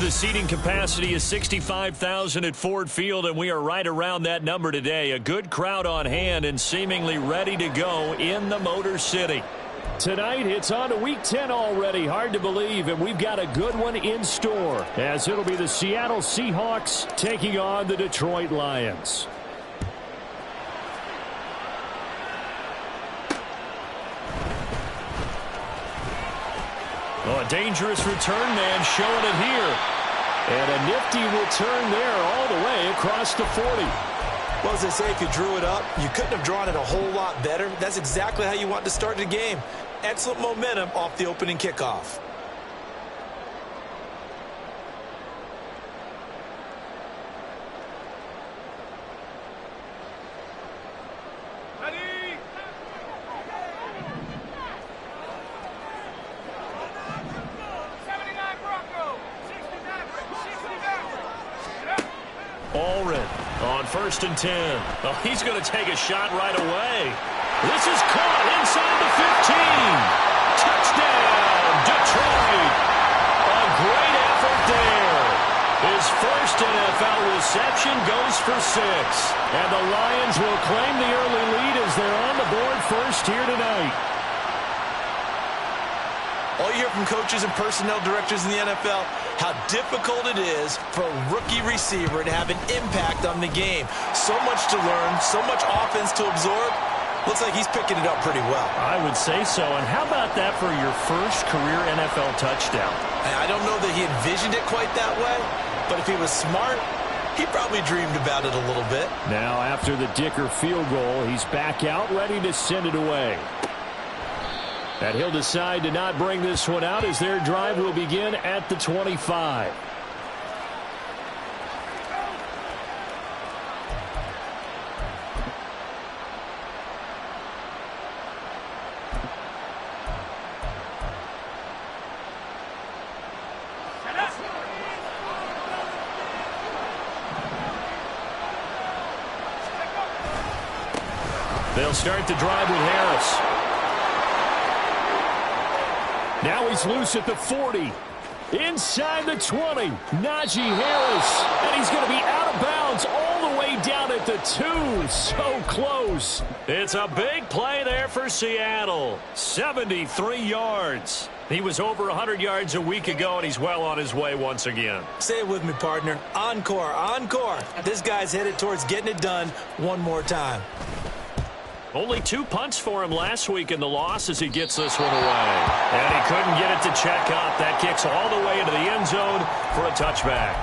The seating capacity is 65,000 at Ford Field, and we are right around that number today. A good crowd on hand and seemingly ready to go in the Motor City. Tonight, it's on to Week 10 already. Hard to believe, and we've got a good one in store, as it'll be the Seattle Seahawks taking on the Detroit Lions. Oh, a dangerous return man showing it here. And a nifty return there all the way across the 40. Well, as they say, if you drew it up, you couldn't have drawn it a whole lot better. That's exactly how you want to start the game. Excellent momentum off the opening kickoff. On 1st and 10. Oh, he's going to take a shot right away. This is caught inside the 15. Touchdown, Detroit. A great effort there. His first NFL reception goes for 6. And the Lions will claim the early lead as they're on the board first here tonight. All you hear from coaches and personnel directors in the NFL, how difficult it is for a rookie receiver to have an impact on the game. So much to learn, so much offense to absorb. Looks like he's picking it up pretty well. I would say so. And how about that for your first career NFL touchdown? I don't know that he envisioned it quite that way, but if he was smart, he probably dreamed about it a little bit. Now, after the Dicker field goal, he's back out ready to send it away. And he'll decide to not bring this one out as their drive will begin at the 25. They'll start the drive with Harris. Now he's loose at the 40. Inside the 20. Najee Harris. And he's going to be out of bounds all the way down at the 2. So close. It's a big play there for Seattle. 73 yards. He was over 100 yards a week ago, and he's well on his way once again. Say it with me, partner. Encore, encore. This guy's headed towards getting it done one more time. Only 2 punts for him last week in the loss as he gets this one away. And he couldn't get it to check up. That kicks all the way into the end zone for a touchback.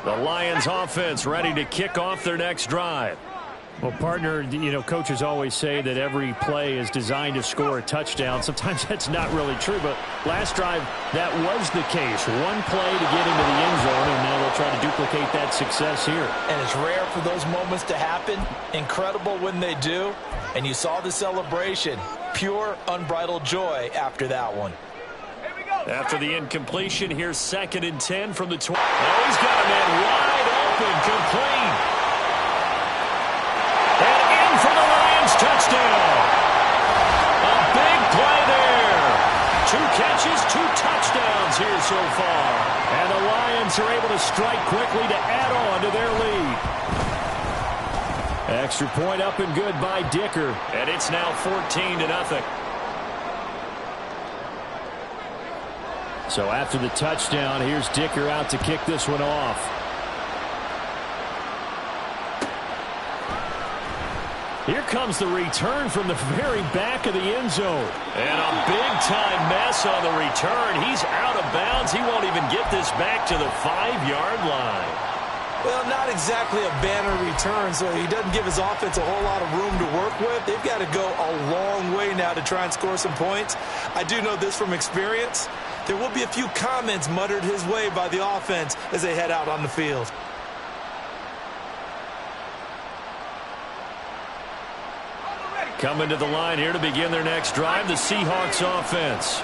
The Lions offense ready to kick off their next drive. Well, partner, you know, coaches always say that every play is designed to score a touchdown. Sometimes that's not really true, but last drive, that was the case. One play to get into the end zone, and now they'll try to duplicate that success here. And it's rare for those moments to happen. Incredible when they do. And you saw the celebration. Pure, unbridled joy after that one. After the incompletion, here's 2nd and 10 from the 20. Oh, he's got a man wide open, complete. For the Lions touchdown. A big play there. 2 catches, 2 touchdowns here so far. And the Lions are able to strike quickly to add on to their lead. Extra point up and good by Dicker. And it's now 14-0. So after the touchdown, here's Dicker out to kick this one off. Here comes the return from the very back of the end zone. And a big-time mess on the return. He's out of bounds. He won't even get this back to the 5-yard line. Well, not exactly a banner return, so he doesn't give his offense a whole lot of room to work with. They've got to go a long way now to try and score some points. I do know this from experience. There will be a few comments muttered his way by the offense as they head out on the field. Coming to the line here to begin their next drive, the Seahawks offense.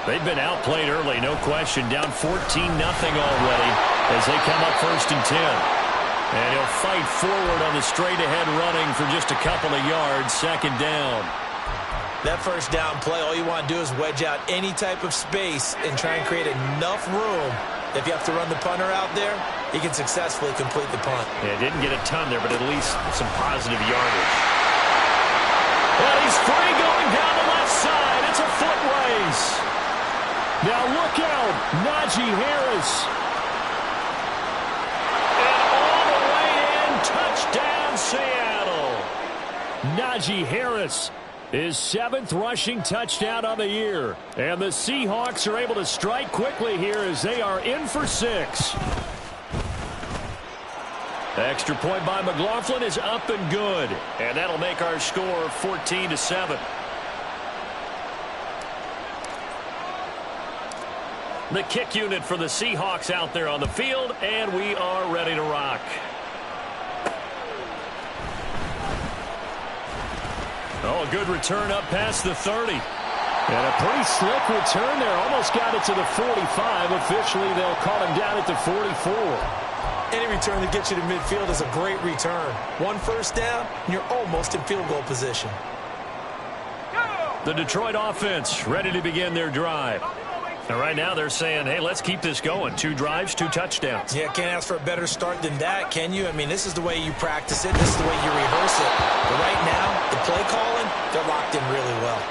They've been outplayed early, no question. Down 14-0 already as they come up 1st and 10. And he'll fight forward on the straight-ahead running for just a couple of yards. Second down. That first down play, all you want to do is wedge out any type of space and try and create enough room. If you have to run the punter out there, he can successfully complete the punt. Yeah, didn't get a ton there, but at least some positive yardage. And he's free going down the left side. It's a foot race. Now look out, Najee Harris. And all the way in, touchdown Seattle. Najee Harris, his 7th rushing touchdown on the year. And the Seahawks are able to strike quickly here as they are in for 6. Extra point by McLaughlin is up and good. And that'll make our score 14-7. The kick unit for the Seahawks out there on the field, and we are ready to rock. Oh, a good return up past the 30. And a pretty slick return there. Almost got it to the 45. Officially, they'll call him down at the 44. Any return that gets you to midfield is a great return. 1 first down, and you're almost in field goal position. The Detroit offense ready to begin their drive. And right now they're saying, hey, let's keep this going. 2 drives, 2 touchdowns. Yeah, can't ask for a better start than that, can you? I mean, this is the way you practice it. This is the way you rehearse it. But right now, the play calling, they're locked in really well.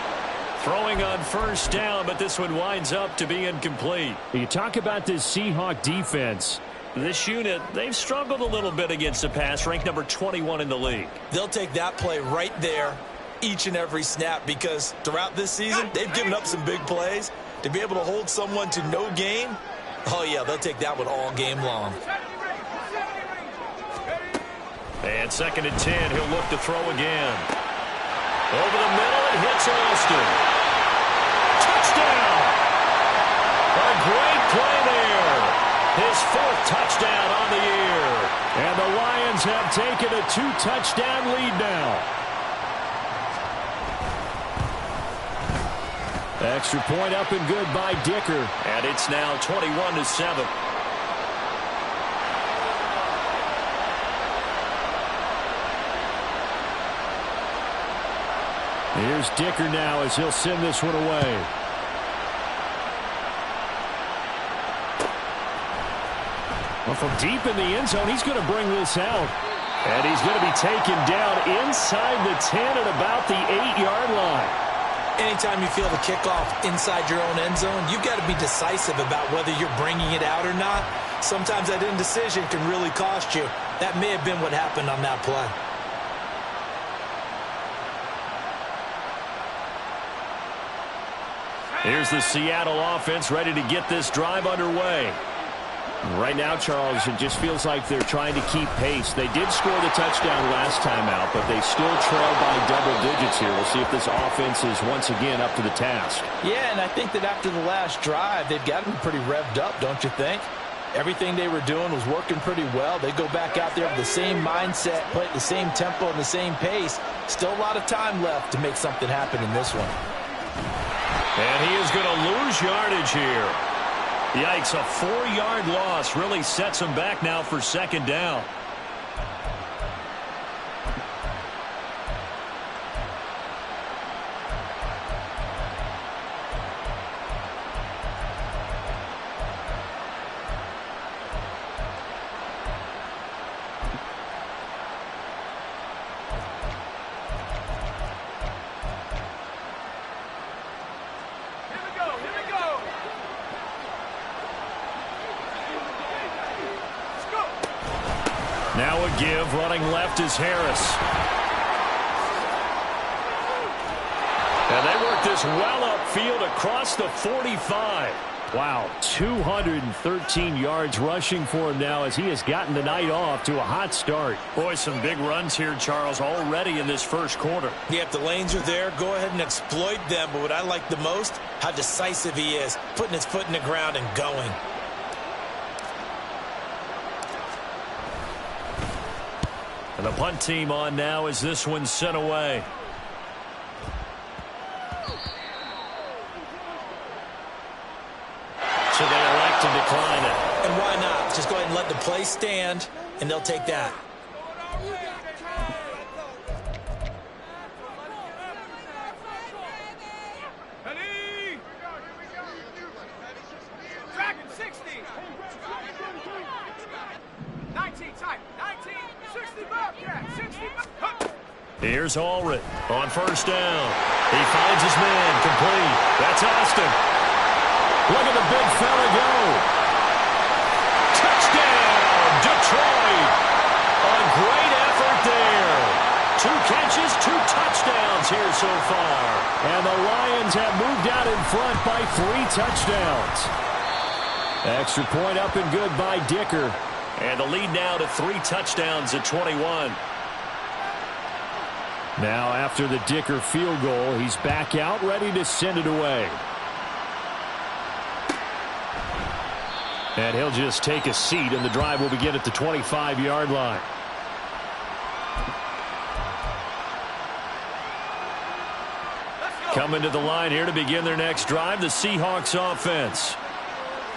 Throwing on first down, but this one winds up to be incomplete. You talk about this Seahawk defense. This unit, they've struggled a little bit against the pass, ranked number 21 in the league. They'll take that play right there each and every snap because throughout this season, they've given up some big plays. To be able to hold someone to no gain, oh, yeah, they'll take that one all game long. And 2nd and 10, he'll look to throw again. Over the middle, it hits Austin. Touchdown! A great play there. His 4th touchdown on the year. And the Lions have taken a 2-touchdown lead now. Extra point up and good by Dicker. And it's now 21-7. Here's Dicker now as he'll send this one away. Well, from deep in the end zone, he's going to bring this out. And he's going to be taken down inside the 10 at about the 8-yard line. Anytime you feel the kickoff inside your own end zone, you've got to be decisive about whether you're bringing it out or not. Sometimes that indecision can really cost you. That may have been what happened on that play. Here's the Seattle offense ready to get this drive underway. Right now, Charles, it just feels like they're trying to keep pace. They did score the touchdown last time out, but they still trail by double digits here. We'll see if this offense is once again up to the task. Yeah, and I think that after the last drive, they've got to be pretty revved up, don't you think? Everything they were doing was working pretty well. They go back out there with the same mindset, play at the same tempo and the same pace. Still a lot of time left to make something happen in this one. And he is going to lose yardage here. Yikes, a 4-yard loss really sets him back now for 2nd down. Now a give, running left is Harris. And they work this well upfield across the 45. Wow, 213 yards rushing for him now as he has gotten the night off to a hot start. Boy, some big runs here, Charles, already in this first quarter. Yeah, if the lanes are there, go ahead and exploit them. But what I like the most, how decisive he is, putting his foot in the ground and going. And the punt team on now as this one's sent away. So they elect to decline it. And why not? Just go ahead and let the play stand, and they'll take that. Here's Allred on first down. He finds his man complete. That's Austin. Look at the big fella go. Touchdown, Detroit. A great effort there. 2 catches, 2 touchdowns here so far. And the Lions have moved out in front by 3 touchdowns. Extra point up and good by Dicker. And the lead now to 3 touchdowns at 21. Now after the Dicker field goal, he's back out ready to send it away. And he'll just take a seat, and the drive will begin at the 25-yard line. Coming to the line here to begin their next drive, the Seahawks offense.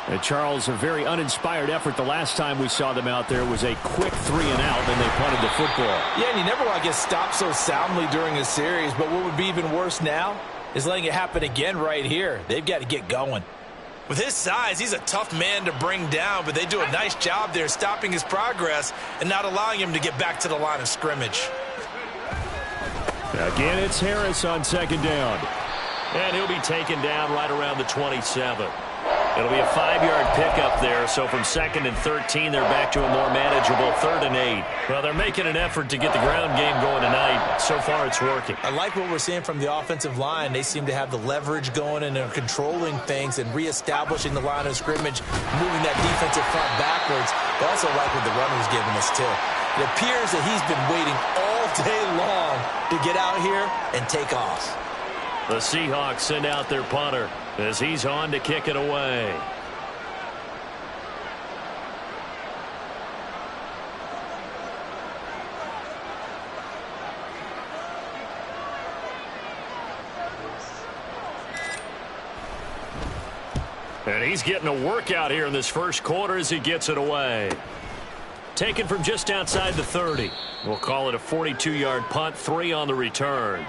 And Charles, a very uninspired effort the last time we saw them out there was a quick 3-and-out, and they punted the football. Yeah, and you never want to get stopped so soundly during a series, but what would be even worse now is letting it happen again right here. They've got to get going. With his size, he's a tough man to bring down, but they do a nice job there stopping his progress and not allowing him to get back to the line of scrimmage. Again, it's Harris on second down. And he'll be taken down right around the 27. It'll be a 5-yard pickup there, so from 2nd and 13, they're back to a more manageable 3rd and 8. Well, they're making an effort to get the ground game going tonight. So far, it's working. I like what we're seeing from the offensive line. They seem to have the leverage going, and they're controlling things and reestablishing the line of scrimmage, moving that defensive front backwards. But also like what the runner's giving us, too. It appears that he's been waiting all day long to get out here and take off. The Seahawks send out their punter as he's on to kick it away. And he's getting a workout here in this first quarter as he gets it away. Taken from just outside the 30. We'll call it a 42-yard punt, 3 on the return.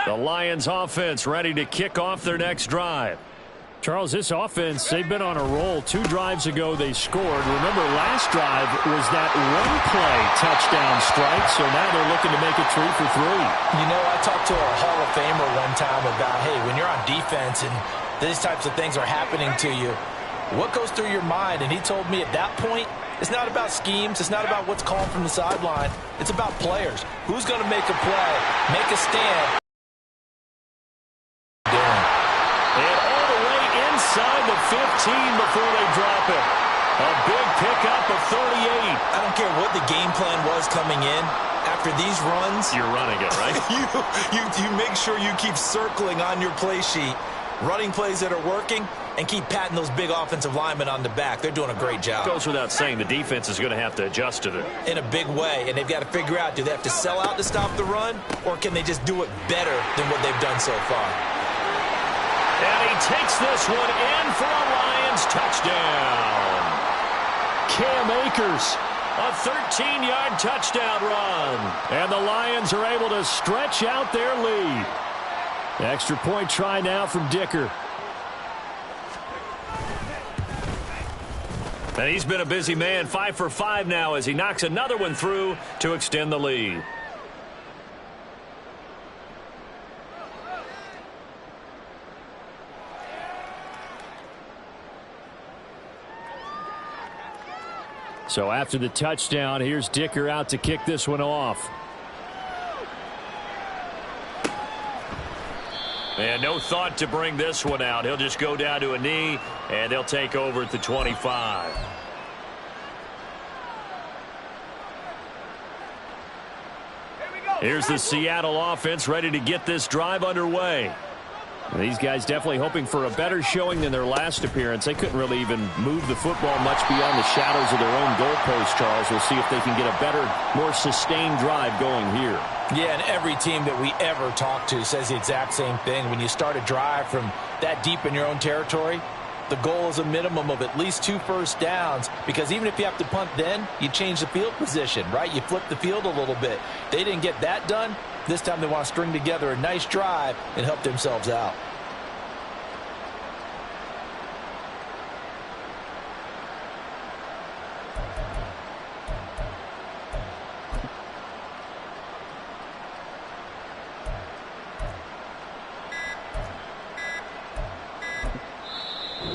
The Lions offense ready to kick off their next drive. Charles, this offense, they've been on a roll. 2 drives ago, they scored. Remember, last drive was that one-play touchdown strike, so now they're looking to make it 3 for 3. You know, I talked to a Hall of Famer one time about, hey, when you're on defense and these types of things are happening to you, what goes through your mind? And he told me at that point, it's not about schemes. It's not about what's called from the sideline. It's about players. Who's going to make a play, make a stand? Inside the 15 before they drop it. A big pickup of 38. I don't care what the game plan was coming in. After these runs, you're running it, right? you make sure you keep circling on your play sheet, running plays that are working, and keep patting those big offensive linemen on the back. They're doing a great job. Goes without saying the defense is going to have to adjust to it. In a big way, and they've got to figure out, do they have to sell out to stop the run, or can they just do it better than what they've done so far? And he takes this one in for a Lions touchdown. Cam Akers. A 13-yard touchdown run. And the Lions are able to stretch out their lead. Extra point try now from Dicker. And he's been a busy man, 5 for 5 now as he knocks another one through to extend the lead. So after the touchdown, here's Dicker out to kick this one off. And no thought to bring this one out. He'll just go down to a knee, and they'll take over at the 25. Here's the Seattle offense ready to get this drive underway. These guys definitely hoping for a better showing than their last appearance. They couldn't really even move the football much beyond the shadows of their own goalpost, Charles. We'll see if they can get a better, more sustained drive going here. Yeah, and every team that we ever talk to says the exact same thing. When you start a drive from that deep in your own territory, the goal is a minimum of at least 2 first downs, because even if you have to punt then, you change the field position, right? You flip the field a little bit. They didn't get that done. This time they want to string together a nice drive and help themselves out.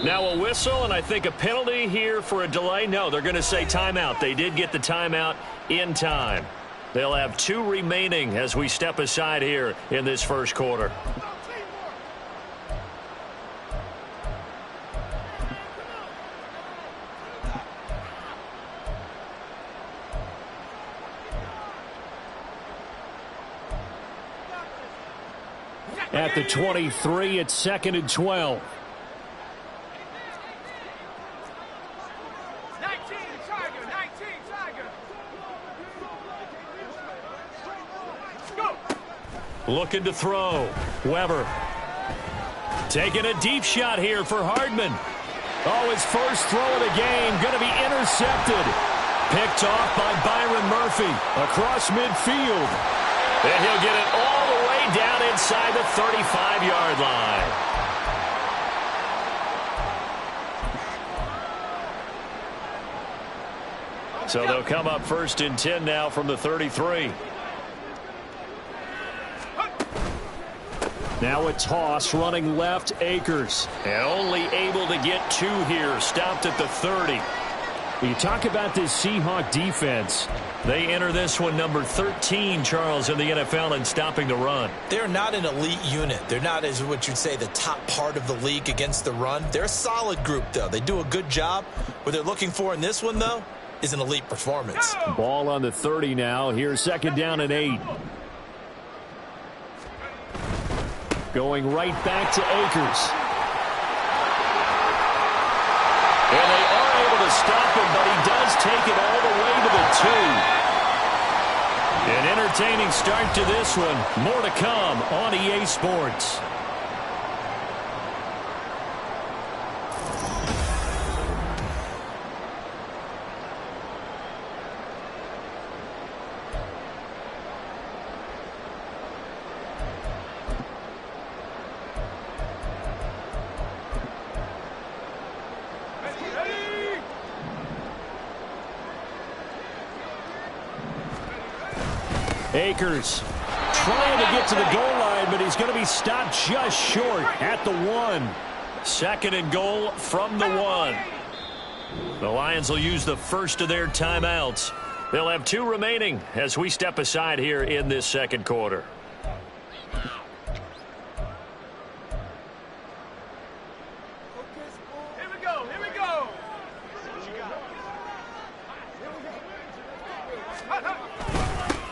Now a whistle, and I think a penalty here for a delay. No, they're going to say timeout. They did get the timeout in time. They'll have 2 remaining as we step aside here in this first quarter. At the 23, it's 2nd and 12. Looking to throw. Weber. Taking a deep shot here for Hardman. Oh, his first throw of the game. Going to be intercepted. Picked off by Byron Murphy. Across midfield. And he'll get it all the way down inside the 35-yard line. So they'll come up 1st and 10 now from the 33. Now a toss running left, Akers. And only able to get 2 here. Stopped at the 30. You talk about this Seahawk defense. They enter this one number 13, Charles, in the NFL in stopping the run. They're not an elite unit. They're not, as what you'd say, the top part of the league against the run. They're a solid group, though. They do a good job. What they're looking for in this one, though, is an elite performance. Ball on the 30 now. Here's 2nd down and 8. Going right back to Akers. And they are able to stop him, but he does take it all the way to the 2. An entertaining start to this one. More to come on EA Sports. Akers trying to get to the goal line, but he's going to be stopped just short at the 1. 2nd and goal from the 1. The Lions will use the first of their timeouts. They'll have 2 remaining as we step aside here in this second quarter.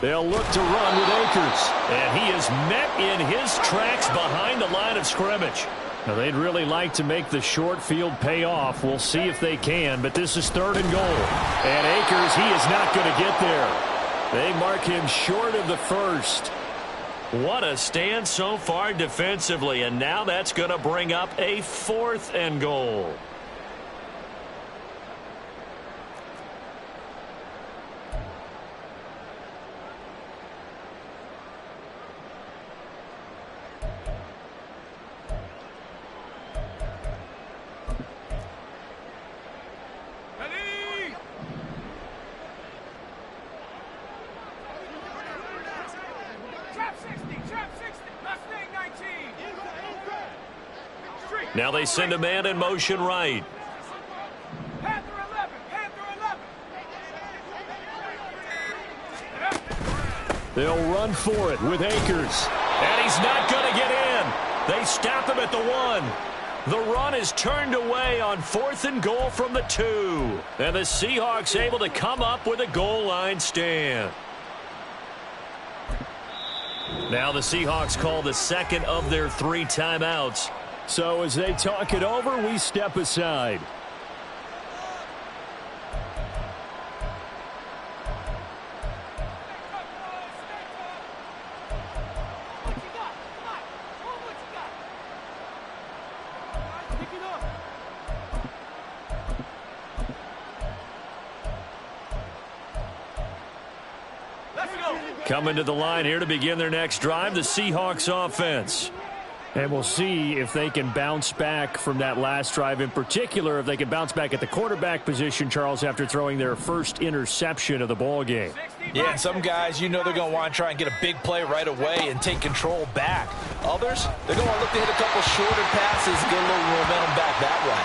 They'll look to run with Akers. And he is met in his tracks behind the line of scrimmage. Now, they'd really like to make the short field pay off. We'll see if they can, but this is 3rd and goal. And Akers, he is not going to get there. They mark him short of the 1st. What a stand so far defensively, and now that's going to bring up a 4th and goal. Now they send a man in motion right. They'll run for it with Akers. And he's not going to get in. They stop him at the 1. The run is turned away on 4th and goal from the 2. And the Seahawks able to come up with a goal line stand. Now the Seahawks call the second of their 3 timeouts. So as they talk it over, we step aside. Coming to the line here to begin their next drive, the Seahawks offense. And we'll see if they can bounce back from that last drive, in particular, if they can bounce back at the quarterback position, Charles, after throwing their first interception of the ball game. Yeah, and some guys, you know they're going to want to try and get a big play right away and take control back. Others, they're going to want to look to hit a couple shorter passes, get a little momentum back that way.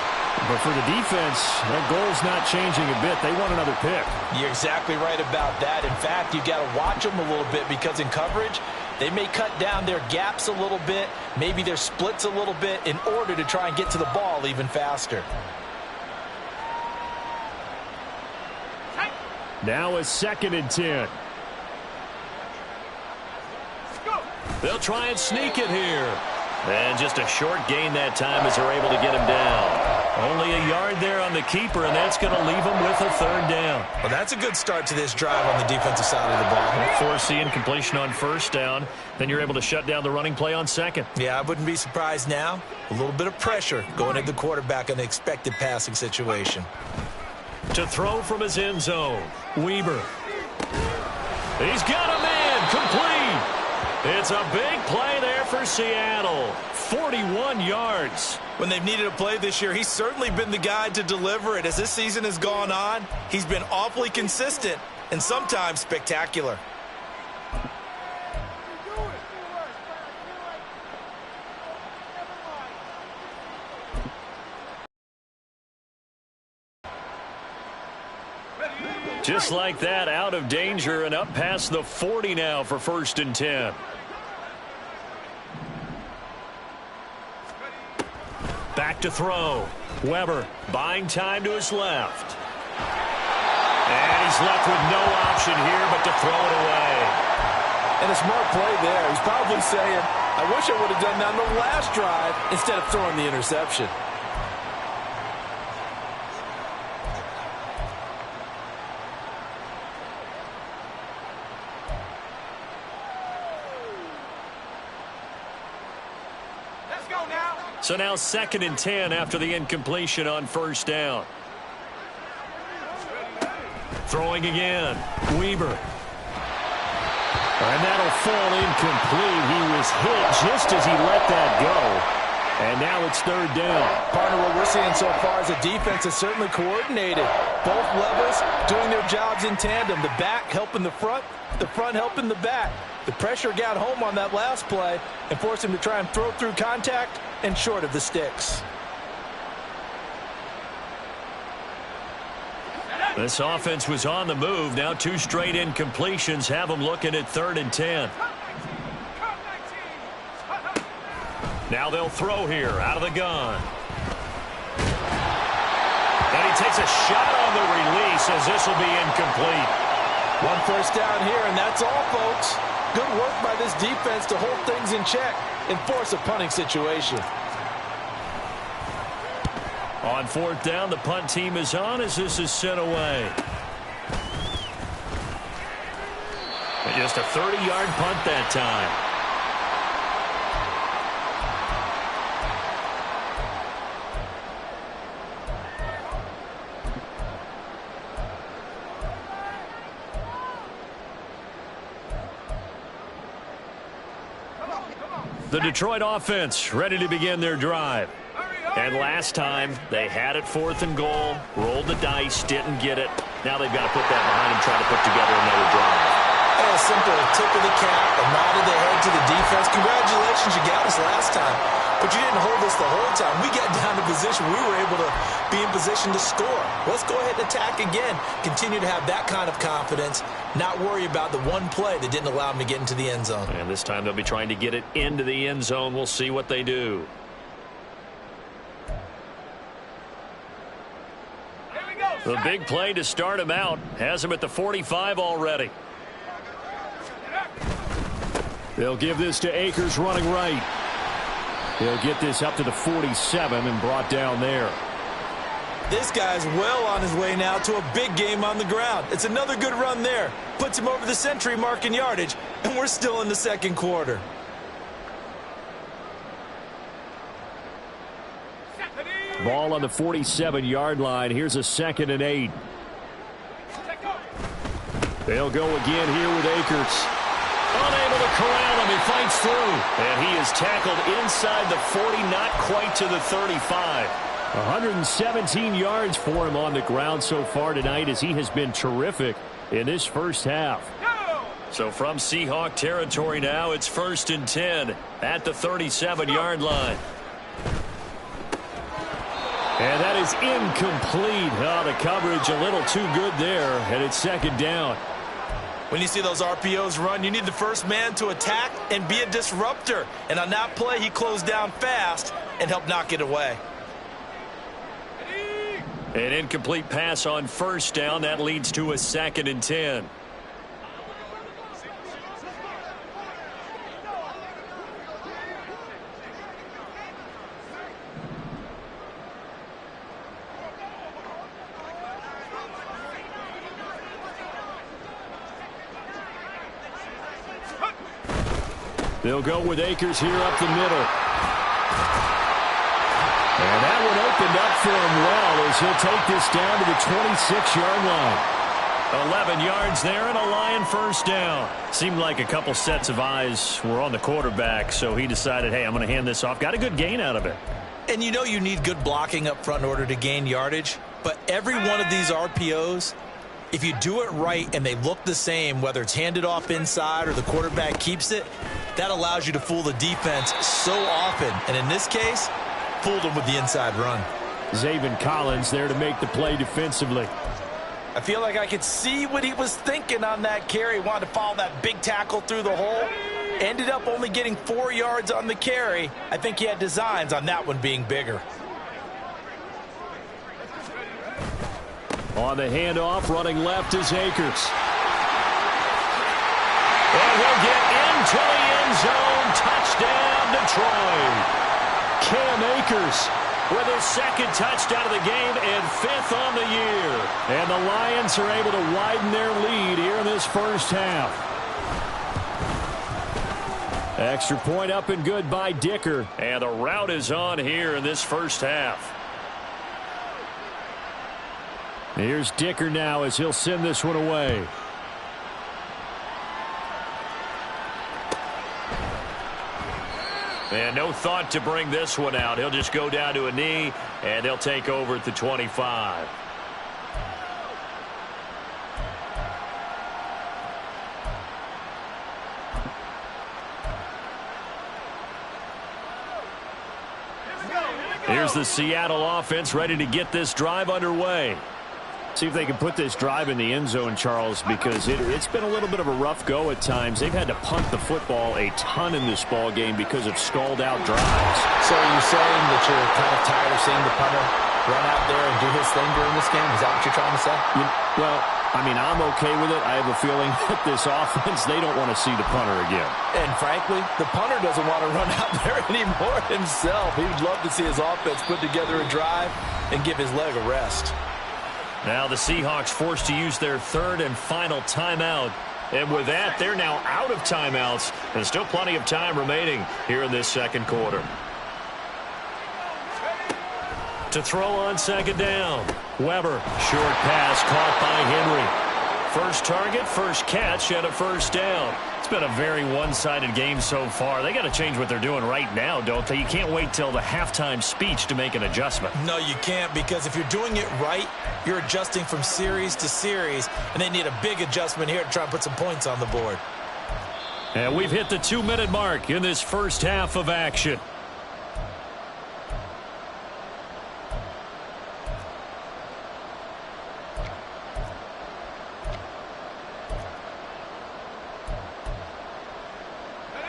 But for the defense, that goal's not changing a bit. They want another pick. You're exactly right about that. In fact, you've got to watch them a little bit because in coverage, they may cut down their gaps a little bit, maybe their splits a little bit in order to try and get to the ball even faster. Now a 2nd and 10. They'll try and sneak it here. And just a short gain that time as they're able to get him down. Only a yard there on the keeper, and that's going to leave him with a 3rd down. Well, that's a good start to this drive on the defensive side of the ball. Force the incompletion on 1st down. Then you're able to shut down the running play on 2nd. Yeah, I wouldn't be surprised now. A little bit of pressure going at the quarterback in an expected passing situation. To throw from his end zone, Weber. He's got a man complete. It's a big play there for Seattle. 41 yards. When they've needed a play this year, he's certainly been the guy to deliver it. As this season has gone on, he's been awfully consistent and sometimes spectacular. Just like that, out of danger and up past the 40 now for 1st and 10. Back to throw. Weber buying time to his left. And he's left with no option here but to throw it away. And a smart play there. He's probably saying, I wish I would have done that on the last drive instead of throwing the interception. So now 2nd and 10 after the incompletion on 1st down. Throwing again. Weber. And that'll fall incomplete. He was hit just as he let that go. And now it's 3rd down. Partner, what we're seeing so far is the defense is certainly coordinated. Both levels doing their jobs in tandem. The back helping the front helping the back. The pressure got home on that last play and forced him to try and throw through contact and short of the sticks. This offense was on the move. Now 2 straight incompletions have them looking at 3rd and 10. Now they'll throw here out of the gun. And he takes a shot on the release as this will be incomplete. 1 1st down here, and that's all, folks. Good work by this defense to hold things in check and force a punting situation. On 4th down, the punt team is on as this is sent away. And just a 30-yard punt that time. The Detroit offense ready to begin their drive. And last time, they had it 4th and goal, rolled the dice, didn't get it. Now they've got to put that behind them, try to put together another drive. A simple tip of the cap, a nod of the head to the defense. Congratulations, you got us last time. But you didn't hold us the whole time. We got down to position. We were able to be in position to score. Let's go ahead and attack again. Continue to have that kind of confidence. Not worry about the one play that didn't allow them to get into the end zone. And this time they'll be trying to get it into the end zone. We'll see what they do. The big play to start him out has him at the 45 already. They'll give this to Akers running right. He'll get this up to the 47 and brought down there. This guy's well on his way now to a big game on the ground. It's another good run there. Puts him over the century mark in yardage, and we're still in the second quarter. Ball on the 47-yard line. Here's a 2nd and 8. They'll go again here with Akers. Unable to corral him. He fights through. And he is tackled inside the 40, not quite to the 35. 117 yards for him on the ground so far tonight as he has been terrific in this first half. So from Seahawk territory now, it's 1st and 10 at the 37-yard line. And that is incomplete. Oh, the coverage a little too good there, and it's 2nd down. When you see those RPOs run, you need the first man to attack and be a disruptor. And on that play, he closed down fast and helped knock it away. An incomplete pass on 1st down. That leads to a 2nd and 10. They'll go with Akers here up the middle. And that one opened up for him well as he'll take this down to the 26-yard line. 11 yards there and a Lion 1st down. Seemed like a couple sets of eyes were on the quarterback, so he decided, hey, I'm going to hand this off. Got a good gain out of it. And you know you need good blocking up front in order to gain yardage. But every one of these RPOs, if you do it right and they look the same, whether it's handed off inside or the quarterback keeps it, that allows you to fool the defense so often. And in this case, fooled them with the inside run. Zaven Collins there to make the play defensively. I feel like I could see what he was thinking on that carry. Wanted to follow that big tackle through the hole. Ended up only getting 4 yards on the carry. I think he had designs on that one being bigger. On the handoff, running left is Akers. And he'll get into the end zone. Touchdown, Detroit. Cam Akers with his 2nd touchdown of the game and 5th on the year. And the Lions are able to widen their lead here in this first half. Extra point up and good by Dicker. And the route is on here in this first half. Here's Dicker now as he'll send this one away. And no thought to bring this one out. He'll just go down to a knee, and they'll take over at the 25. Here's the Seattle offense ready to get this drive underway. See if they can put this drive in the end zone, Charles, because it's been a little bit of a rough go at times. They've had to punt the football a ton in this ball game because of stalled-out drives. So are you saying that you're kind of tired of seeing the punter run out there and do his thing during this game? Is that what you're trying to say? Well, I mean, I'm okay with it. I have a feeling that this offense, they don't want to see the punter again. And frankly, the punter doesn't want to run out there anymore himself. He would love to see his offense put together a drive and give his leg a rest. Now the Seahawks forced to use their 3rd and final timeout. And with that, they're now out of timeouts. There's still plenty of time remaining here in this second quarter. To throw on 2nd down. Weber, short pass caught by Henry. First target, first catch, and a 1st down. It's been a very one-sided game so far. They got to change what they're doing right now, don't they? You can't wait till the halftime speech to make an adjustment. No, you can't, because if you're doing it right, you're adjusting from series to series, and they need a big adjustment here to try and put some points on the board. And we've hit the 2-minute mark in this first half of action.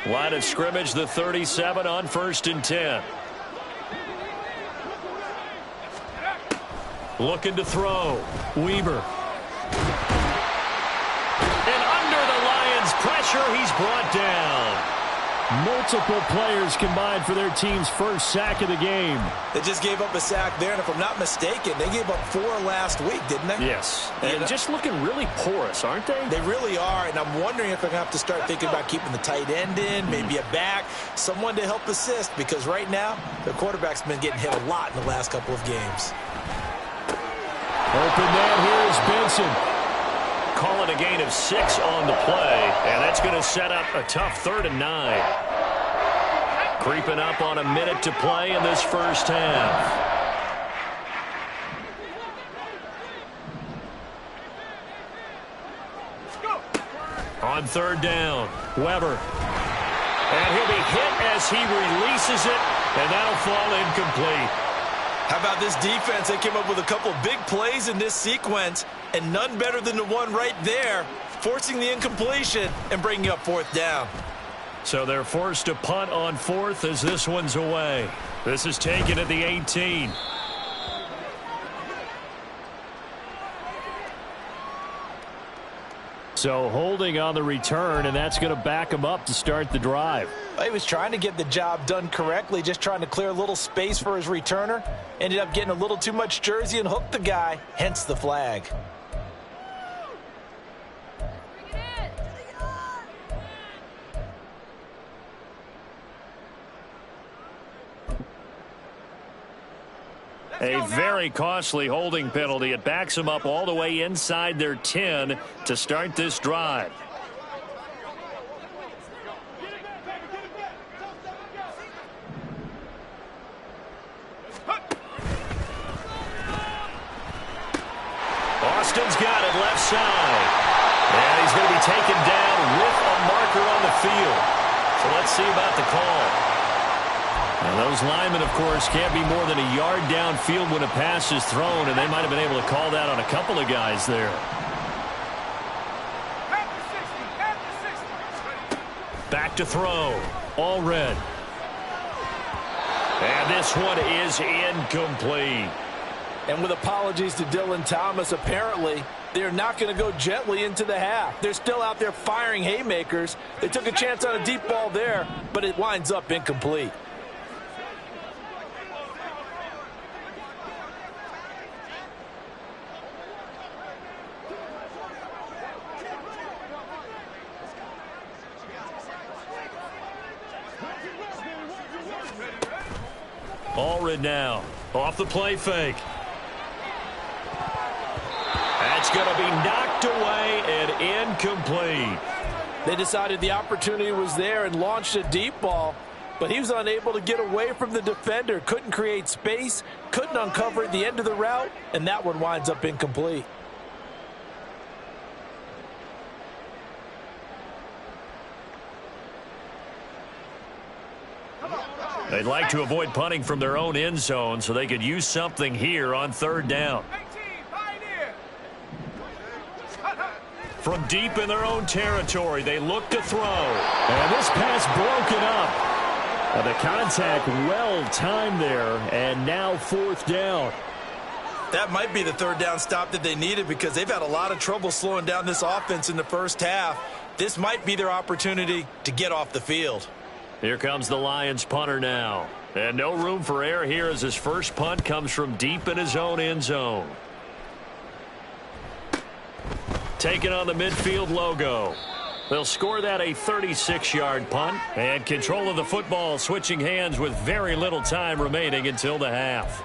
Line of scrimmage, the 37 on 1st and 10. Looking to throw. Weber. And under the Lions' pressure, he's brought down. Multiple players combined for their team's first sack of the game. They just gave up a sack there, and if I'm not mistaken, they gave up 4 last week, didn't they? Yes, and just looking really porous, aren't they? They really are, and I'm wondering if they're going to have to start thinking about keeping the tight end in, maybe a back, someone to help assist, because right now, their quarterback's been getting hit a lot in the last couple of games. Open man here is Benson. Call it a gain of 6 on the play, and that's going to set up a tough 3rd and 9. Creeping up on a minute to play in this first half. On 3rd down, Weber. And he'll be hit as he releases it, and that'll fall incomplete. How about this defense? They came up with a couple big plays in this sequence, and none better than the one right there, forcing the incompletion and bringing up 4th down. So they're forced to punt on 4th as this one's away. This is taken at the 18. So holding on the return, and that's going to back him up to start the drive. He was trying to get the job done correctly, just trying to clear a little space for his returner. Ended up getting a little too much jersey and hooked the guy, hence the flag. A very costly holding penalty. It backs them up all the way inside their 10 to start this drive. Austin's got it left side. And he's going to be taken down with a marker on the field. So let's see about the call. And those linemen, of course, can't be more than a yard downfield when a pass is thrown, and they might have been able to call that on a couple of guys there. Back to throw. All red. And this one is incomplete. And with apologies to Dylan Thomas, apparently they're not going to go gently into the half. They're still out there firing haymakers. They took a chance on a deep ball there, but it winds up incomplete. Allred now, off the play fake. That's going to be knocked away and incomplete. They decided the opportunity was there and launched a deep ball, but he was unable to get away from the defender, couldn't create space, couldn't uncover at the end of the route, and that one winds up incomplete. They'd like to avoid punting from their own end zone so they could use something here on 3rd down. From deep in their own territory, they look to throw. And this pass broken up. The contact well timed there, and now 4th down. That might be the 3rd down stop that they needed, because they've had a lot of trouble slowing down this offense in the first half. This might be their opportunity to get off the field. Here comes the Lions punter now. And no room for error here as his first punt comes from deep in his own end zone. Taking on the midfield logo. They'll score that a 36-yard punt. And control of the football switching hands with very little time remaining until the half.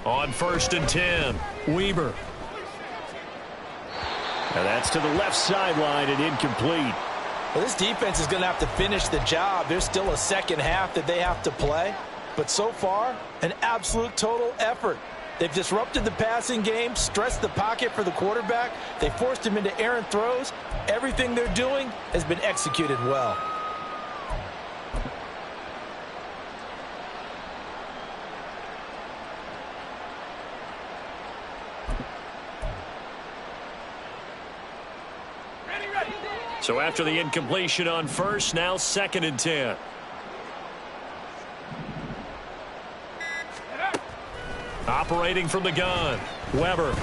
On 1st and 10, Weber. And that's to the left sideline and incomplete. Well, this defense is going to have to finish the job. There's still a second half that they have to play. But so far, an absolute total effort. They've disrupted the passing game, stressed the pocket for the quarterback. They forced him into errant throws. Everything they're doing has been executed well. So after the incompletion on first, now 2nd and 10. Operating from the gun, Weber.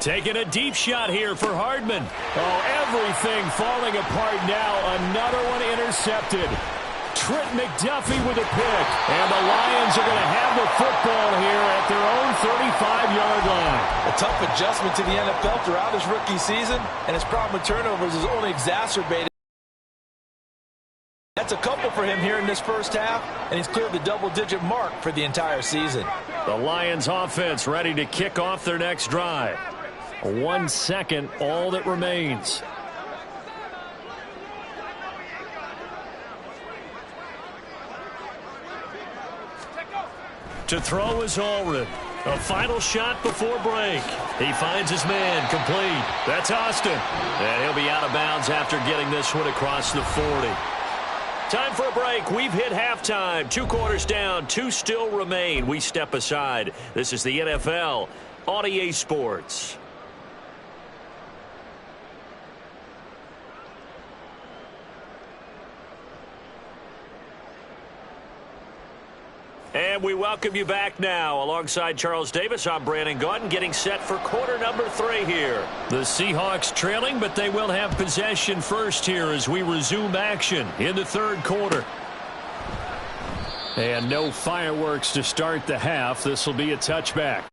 Taking a deep shot here for Hardman. Oh, everything falling apart now. Another one intercepted. Trent McDuffie with a pick. And the Lions are going to have the football here at their own 35-yard line. A tough adjustment to the NFL throughout his rookie season, and his problem with turnovers is only exacerbated. That's a couple for him here in this first half, and he's cleared the double-digit mark for the entire season. The Lions offense ready to kick off their next drive. 1 second, all that remains. To throw is Allred. A final shot before break. He finds his man complete. That's Austin. And he'll be out of bounds after getting this one across the 40. Time for a break. We've hit halftime. 2 quarters down. 2 still remain. We step aside. This is the NFL on EA Sports. And we welcome you back now. Alongside Charles Davis, I'm Brandon Gaudin, getting set for quarter number 3 here. The Seahawks trailing, but they will have possession first here as we resume action in the 3rd quarter. And no fireworks to start the half. This will be a touchback.